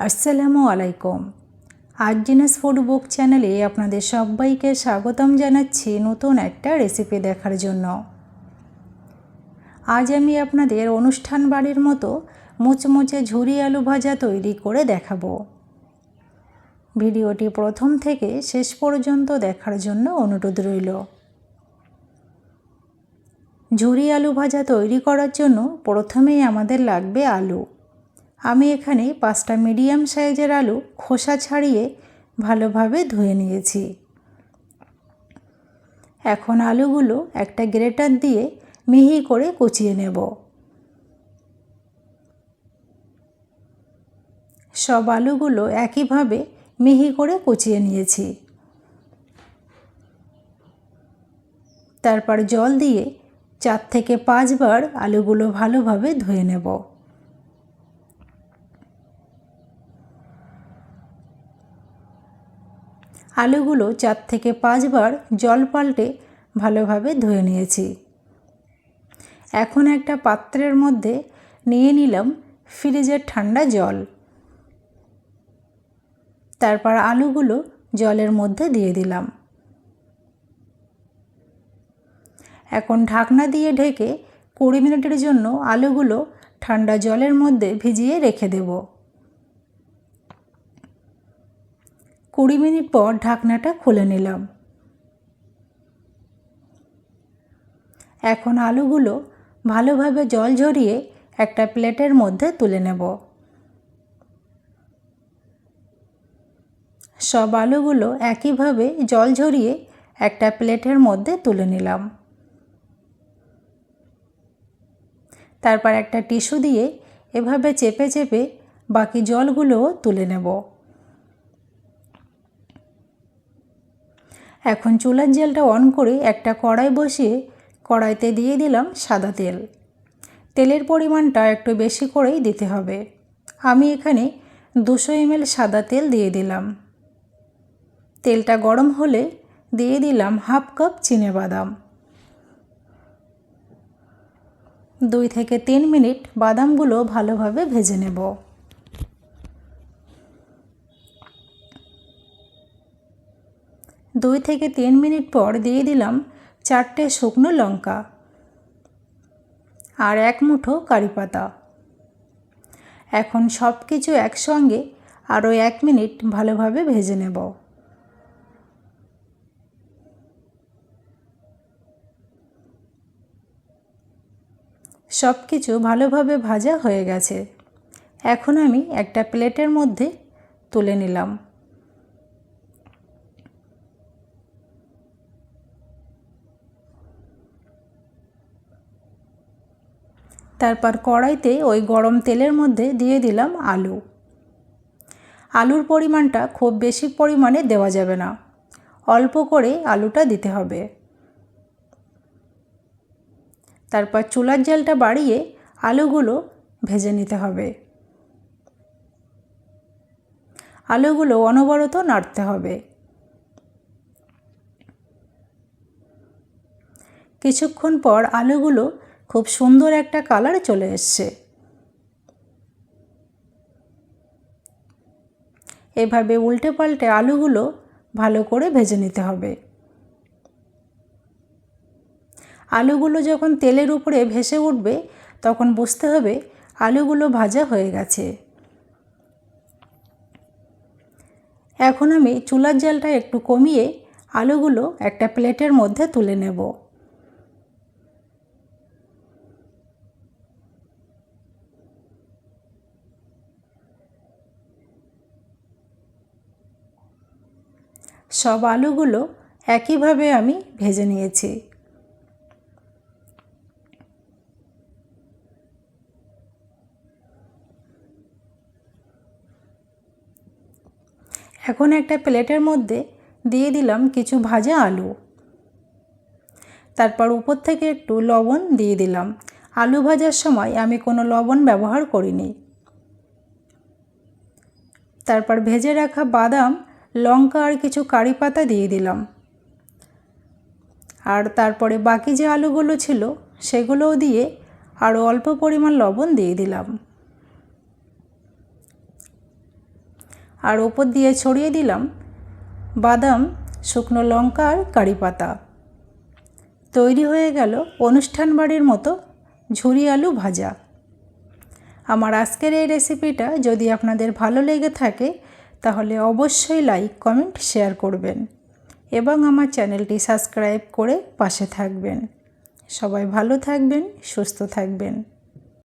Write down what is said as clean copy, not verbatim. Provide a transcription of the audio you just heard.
আসসালামু আলাইকুম। আরজিনাস ফুড বুক চ্যানেলে আপনাদের সবাইকে স্বাগতম জানাচ্ছি নতুন একটা রেসিপি দেখার জন্য। আজ আমি আপনাদের অনুষ্ঠান বাড়ির মতো মুচমুচে ঝুরি আলু ভাজা তৈরি করে দেখাবো। ভিডিওটি প্রথম থেকে শেষ পর্যন্ত দেখার জন্য অনুরোধ রইল। ঝুরি আলু ভাজা তৈরি করার জন্য প্রথমেই আমাদের লাগবে আলু। আমি এখানে 5টা মিডিয়াম সাইজের আলু খোসা ছাড়িয়ে ভালোভাবে ধুয়ে নিয়েছি। এখন আলুগুলো একটা গ্রেটার দিয়ে মিহি করে কুচিয়ে নেব। সব আলুগুলো একইভাবে মিহি করে কুচিয়ে নিয়েছি। তারপর জল দিয়ে 4 থেকে 5 বার আলুগুলো ভালোভাবে ধুয়ে নেব। আলুগুলো 4 থেকে 5 বার জল পাল্টে ভালোভাবে ধুয়ে নিয়েছি। এখন একটা পাত্রের মধ্যে নিয়ে নিলাম ফ্রিজের ঠান্ডা জল। তারপর আলুগুলো জলের মধ্যে দিয়ে দিলাম। এখন ঢাকনা দিয়ে ঢেকে 20 মিনিটের জন্য আলুগুলো ঠান্ডা জলের মধ্যে ভিজিয়ে রেখে দেব। 20 মিনিট পর ঢাকনাটা খুলে নিলাম। এখন আলুগুলো ভালোভাবে জল ঝরিয়ে একটা প্লেটের মধ্যে তুলে নেব। সব আলুগুলো একইভাবে জল ঝরিয়ে একটা প্লেটের মধ্যে তুলে নিলাম। তারপর একটা টিস্যু দিয়ে এভাবে চেপে চেপে বাকি জলগুলোও তুলে নেব। এখন চুলার জালটা অন করে একটা কড়াই বসিয়ে কড়াইতে দিয়ে দিলাম সাদা তেল। তেলের পরিমাণটা একটু বেশি করেই দিতে হবে। আমি এখানে 200 ml সাদা তেল দিয়ে দিলাম। তেলটা গরম হলে দিয়ে দিলাম হাফ কাপ চিনেবাদাম। 2 থেকে 3 মিনিট বাদামগুলো ভালোভাবে ভেজে নেব। দুই থেকে 3 মিনিট পর দিয়ে দিলাম 4টে শুকনো লঙ্কা আর 1 মুঠো কারি পাতা। এখন সব কিছু একসঙ্গে আরও 1 মিনিট ভালোভাবে ভেজে নেব। সব কিছু ভালোভাবে ভাজা হয়ে গেছে। এখন আমি একটা প্লেটের মধ্যে তুলে নিলাম। তারপর কড়াইতে ওই গরম তেলের মধ্যে দিয়ে দিলাম আলু। আলুর পরিমাণটা খুব বেশি পরিমাণে দেওয়া যাবে না, অল্প করে আলুটা দিতে হবে। তারপর চুলার জালটা বাড়িয়ে আলুগুলো ভেজে নিতে হবে। আলুগুলো অনবরত নাড়তে হবে। কিছুক্ষণ পর আলুগুলো খুব সুন্দর একটা কালার চলে এসছে। এভাবে উল্টে পাল্টে আলুগুলো ভালো করে ভেজে নিতে হবে। আলুগুলো যখন তেলের উপরে ভেসে উঠবে তখন বুঝতে হবে আলুগুলো ভাজা হয়ে গেছে। এখন আমি চুলার জালটা একটু কমিয়ে আলুগুলো একটা প্লেটের মধ্যে তুলে নেব। সব আলুগুলো একইভাবে আমি ভেজে নিয়েছি। এখন একটা প্লেটের মধ্যে দিয়ে দিলাম কিছু ভাজা আলু। তারপর উপর থেকে একটু লবণ দিয়ে দিলাম। আলু ভাজার সময় আমি কোনো লবণ ব্যবহার করিনি। তারপর ভেজে রাখা বাদাম, লঙ্কা আর কিছু কারি পাতা দিয়ে দিলাম। আর তারপরে বাকি যে আলুগুলো ছিল সেগুলোও দিয়ে আরও অল্প পরিমাণ লবণ দিয়ে দিলাম। আর ওপর দিয়ে ছড়িয়ে দিলাম বাদাম, শুকনো লঙ্কা আর কারি পাতা। তৈরি হয়ে গেল অনুষ্ঠান বাড়ির মতো ঝুরি আলু ভাজা। আমার আজকের এই রেসিপিটা যদি আপনাদের ভালো লেগে থাকে তাহলে অবশ্যই লাইক, কমেন্ট, শেয়ার করবেন এবং আমার চ্যানেলটি সাবস্ক্রাইব করে পাশে থাকবেন। সবাই ভালো থাকবেন, সুস্থ থাকবেন।